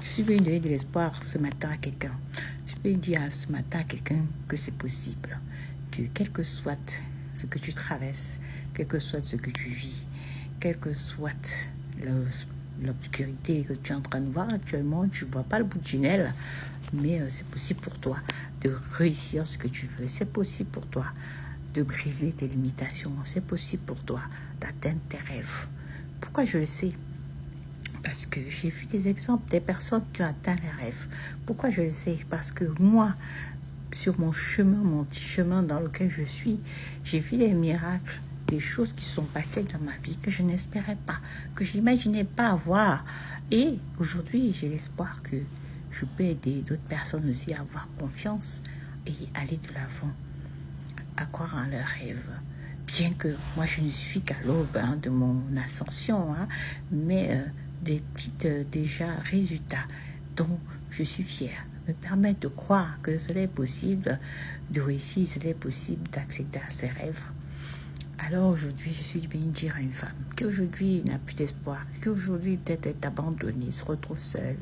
Je suis venue donner de l'espoir ce matin à quelqu'un. Je suis venue dire ce matin à quelqu'un que c'est possible. Que quel que soit ce que tu traverses, quel que soit ce que tu vis, quel que soit l'obscurité que tu es en train de voir actuellement, tu ne vois pas le bout du tunnel, mais c'est possible pour toi de réussir ce que tu veux. C'est possible pour toi de briser tes limitations. C'est possible pour toi d'atteindre tes rêves. Pourquoi je le sais? Parce que j'ai vu des exemples des personnes qui ont atteint les rêves. Pourquoi je le sais? Parce que moi, sur mon chemin, mon petit chemin dans lequel je suis, j'ai vu des miracles, des choses qui sont passées dans ma vie que je n'espérais pas, que je n'imaginais pas avoir. Et aujourd'hui, j'ai l'espoir que je peux aider d'autres personnes aussi à avoir confiance et aller de l'avant, à croire en leurs rêves. Bien que moi, je ne suis qu'à l'aube de mon ascension, mais des petits déjà résultats dont je suis fière me permettent de croire que cela est possible de réussir, cela est possible d'accéder à ses rêves. Alors aujourd'hui, je suis venue dire à une femme qu'aujourd'hui n'a plus d'espoir, qu'aujourd'hui peut-être est abandonnée, se retrouve seule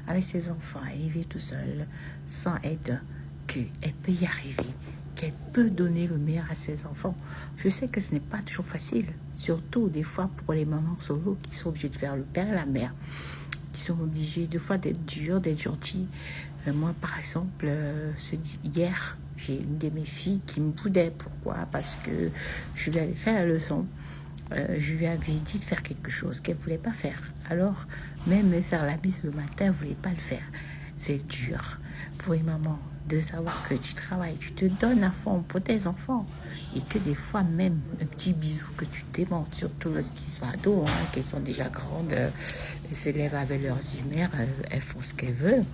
avec ses enfants, elle vit tout seule, sans aide, qu'elle peut y arriver, qu'elle peut donner le meilleur à ses enfants. Je sais que ce n'est pas toujours facile, surtout des fois pour les mamans solo qui sont obligées de faire le père et la mère, qui sont obligées des fois d'être dures, d'être gentilles. Moi, par exemple, hier, j'ai une de mes filles qui me boudait. Pourquoi? Parce que je lui avais fait la leçon. Je lui avais dit de faire quelque chose qu'elle ne voulait pas faire. Alors, même me faire la bise le matin, elle ne voulait pas le faire. C'est dur pour une maman de savoir que tu travailles, tu te donnes à fond pour tes enfants. Et que des fois, même un petit bisou que tu démontes, surtout lorsqu'ils sont ados, qu'elles sont déjà grandes, elles se lèvent avec leurs humeurs, elles font ce qu'elles veulent.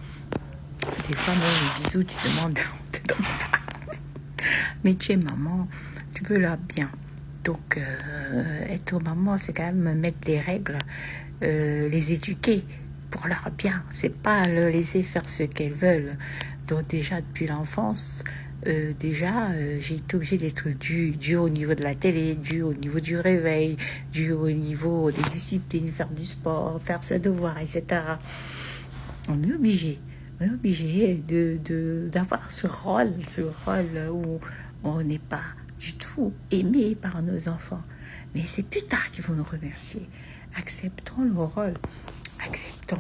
Des fois, même les bisous, tu demandes, on te donne pas. Mais tu es maman, tu veux leur bien. Donc, être maman, c'est quand même mettre les règles, les éduquer pour leur bien. C'est pas leur laisser faire ce qu'elles veulent. Donc, déjà, depuis l'enfance, j'ai été obligée d'être due au niveau de la télé, due au niveau du réveil, due au niveau des disciplines, faire du sport, faire ses devoirs, etc. On est obligé d'avoir ce rôle où on n'est pas du tout aimé par nos enfants. Mais c'est plus tard qu'ils vont nous remercier. Acceptons le rôle. Acceptons.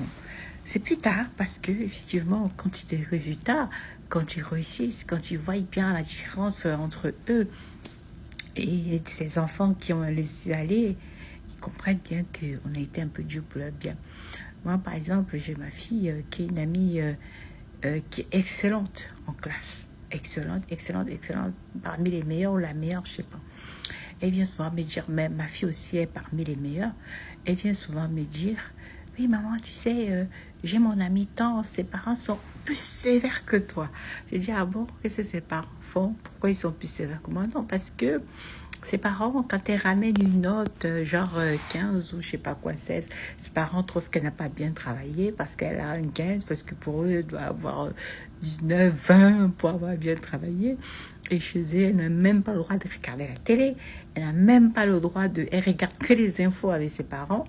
C'est plus tard parce que, effectivement, quand il y a des résultats, quand ils réussissent, quand ils voient bien la différence entre eux et ces enfants qui ont laissé aller, ils comprennent bien qu'on a été un peu dur pour leur bien. Moi, par exemple, j'ai ma fille qui est une amie qui est excellente en classe. Excellente. Parmi les meilleures ou la meilleure, je ne sais pas. Elle vient souvent me dire, mais ma fille aussi est parmi les meilleures. Elle vient souvent me dire, oui, maman, tu sais, j'ai mon ami tant, ses parents sont plus sévères que toi. J'ai dit, ah bon, qu'est-ce que ses parents font? Pourquoi ils sont plus sévères que moi? Non, parce que ses parents, quand elle ramène une note, genre 15 ou je sais pas quoi, 16, ses parents trouvent qu'elle n'a pas bien travaillé parce qu'elle a une 15, parce que pour eux, elle doit avoir 19, 20 pour avoir bien travaillé. Et chez elle, elle n'a même pas le droit de regarder la télé. Elle n'a même pas le droit de... Elle regarde que les infos avec ses parents.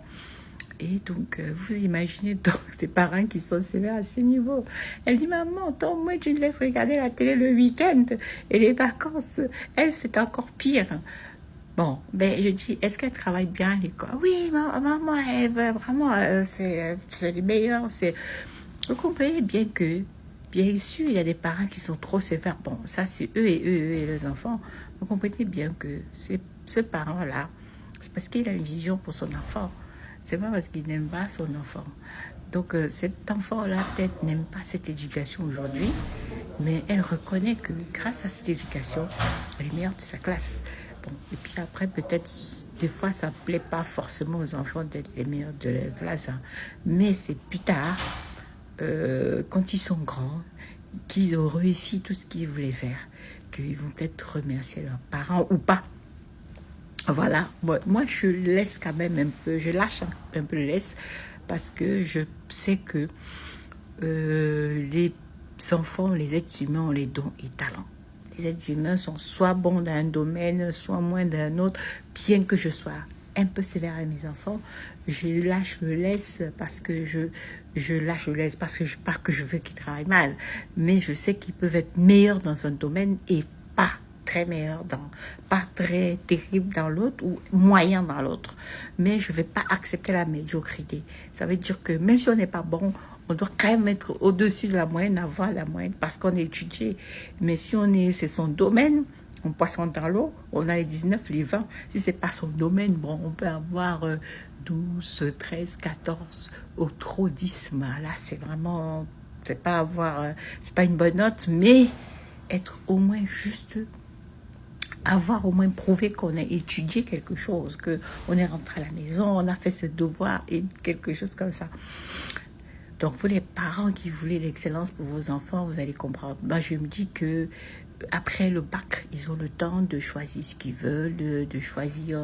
Et donc, vous imaginez donc des parents qui sont sévères à ce niveau. Elle dit, maman, toi, au moins, tu me laisses regarder la télé le week-end. Et les vacances, elle, c'est encore pire. Bon, ben, je dis, est-ce qu'elle travaille bien à l'école? Oui, maman, elle veut vraiment, c'est les meilleurs. Vous comprenez bien que, bien sûr, il y a des parents qui sont trop sévères. Bon, ça, c'est eux et les enfants. Vous comprenez bien que ce parent-là, c'est parce qu'il a une vision pour son enfant. C'est pas parce qu'il n'aime pas son enfant. Donc, cet enfant-là, peut-être, n'aime pas cette éducation aujourd'hui, mais elle reconnaît que grâce à cette éducation, elle est meilleure de sa classe. Bon, et puis après, peut-être, des fois, ça ne plaît pas forcément aux enfants d'être les meilleurs de leur classe. Mais c'est plus tard, quand ils sont grands, qu'ils ont réussi tout ce qu'ils voulaient faire, qu'ils vont peut-être remercier leurs parents ou pas. Voilà, moi je laisse quand même un peu, je lâche un peu le laisse parce que je sais que les enfants, les êtres humains ont les dons et talents. Les êtres humains sont soit bons dans un domaine, soit moins dans un autre, bien que je sois un peu sévère avec mes enfants. Je lâche, le laisse parce que je lâche, le laisse parce que pas que je veux qu'ils travaillent mal, mais je sais qu'ils peuvent être meilleurs dans un domaine et pas très meilleurs pas très terrible dans l'autre ou moyen dans l'autre. Mais je vais pas accepter la médiocrité. Ça veut dire que même si on n'est pas bon, on doit quand même être au-dessus de la moyenne, avoir la moyenne parce qu'on est étudié. Mais si c'est son domaine, on poisson dans l'eau, on a les 19, les 20. Si c'est pas son domaine, bon, on peut avoir 12, 13, 14, au trop 10. Mais là, c'est vraiment, c'est pas une bonne note, mais être au moins juste, avoir au moins prouvé qu'on a étudié quelque chose, qu'on est rentré à la maison, on a fait ce devoir et quelque chose comme ça. Donc, vous les parents qui voulez l'excellence pour vos enfants, vous allez comprendre. Moi, je me dis que après le bac, ils ont le temps de choisir ce qu'ils veulent, de choisir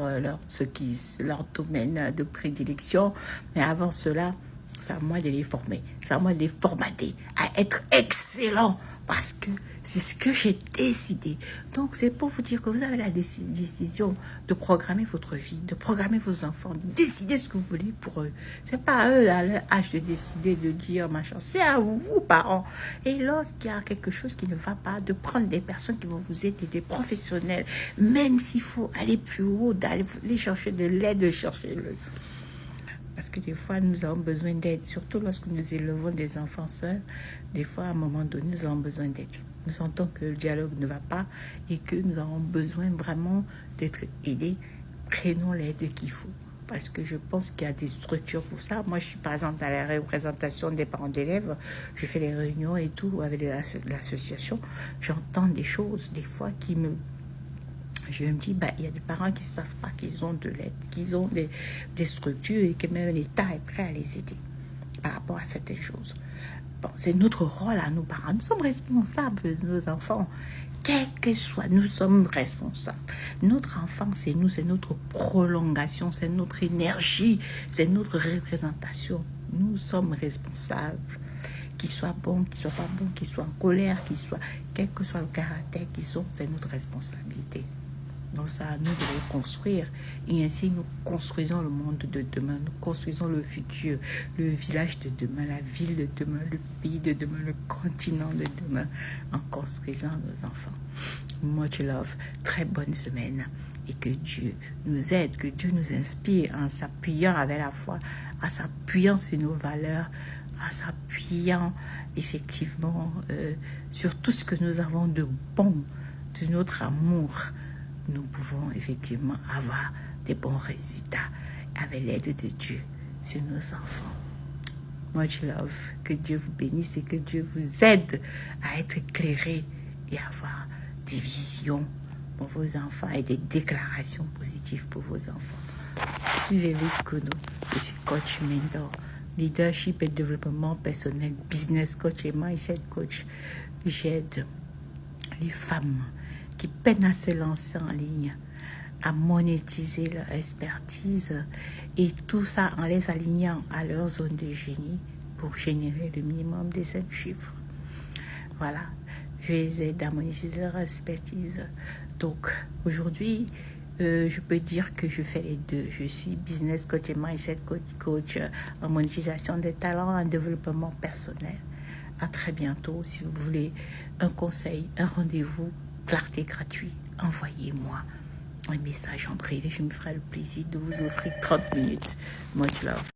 leur domaine de prédilection. Mais avant cela, c'est à moi de les former, c'est à moi de les formater à être excellents parce que c'est ce que j'ai décidé. Donc, c'est pour vous dire que vous avez la décision de programmer votre vie, de programmer vos enfants, de décider ce que vous voulez pour eux. C'est pas à eux, à leur âge, de décider, de dire machin. C'est à vous, parents. Et lorsqu'il y a quelque chose qui ne va pas, de prendre des personnes qui vont vous aider, des professionnels, même s'il faut aller plus haut, d'aller chercher de l'aide, de chercher le... Parce que des fois, nous avons besoin d'aide, surtout lorsque nous élevons des enfants seuls. Des fois, à un moment donné, nous avons besoin d'aide. Nous sentons que le dialogue ne va pas et que nous avons besoin vraiment d'être aidés. Prenons l'aide qu'il faut. Parce que je pense qu'il y a des structures pour ça. Moi, je suis par exemple à la représentation des parents d'élèves. Je fais les réunions et tout avec l'association. J'entends des choses, des fois, je me dis, il y a des parents qui ne savent pas qu'ils ont de l'aide, qu'ils ont des structures et que même l'État est prêt à les aider par rapport à certaines choses. Bon, c'est notre rôle à nos parents. Nous sommes responsables de nos enfants. Quel que soit, nous sommes responsables. Notre enfant, c'est nous, c'est notre prolongation, c'est notre énergie, c'est notre représentation. Nous sommes responsables. Qu'il soit bon, qu'il soit pas bon, qu'il soit en colère, quel que soit le caractère qu'ils sont, c'est notre responsabilité. Donc, c'est à nous de les construire. Et ainsi, nous construisons le monde de demain. Nous construisons le futur, le village de demain, la ville de demain, le pays de demain, le continent de demain, en construisant nos enfants. Much love. Très bonne semaine. Et que Dieu nous aide, que Dieu nous inspire en s'appuyant avec la foi, en s'appuyant sur nos valeurs, en s'appuyant effectivement sur tout ce que nous avons de bon, de notre amour. Nous pouvons effectivement avoir des bons résultats avec l'aide de Dieu sur nos enfants. Much love. Que Dieu vous bénisse et que Dieu vous aide à être éclairé et avoir des visions pour vos enfants et des déclarations positives pour vos enfants. Je suis Elise Kono, je suis coach mentor, leadership et développement personnel, business coach et mindset coach. J'aide les femmes qui peinent à se lancer en ligne, à monétiser leur expertise et tout ça en les alignant à leur zone de génie pour générer le minimum des 5 chiffres. Voilà, je les aide à monétiser leur expertise. Donc aujourd'hui, je peux dire que je fais les deux. Je suis business coach et mindset coach en monétisation des talents, en développement personnel. À très bientôt. Si vous voulez un conseil, un rendez-vous, clarté gratuit, envoyez-moi un message en privé. Je me ferai le plaisir de vous offrir 30 minutes. Much love.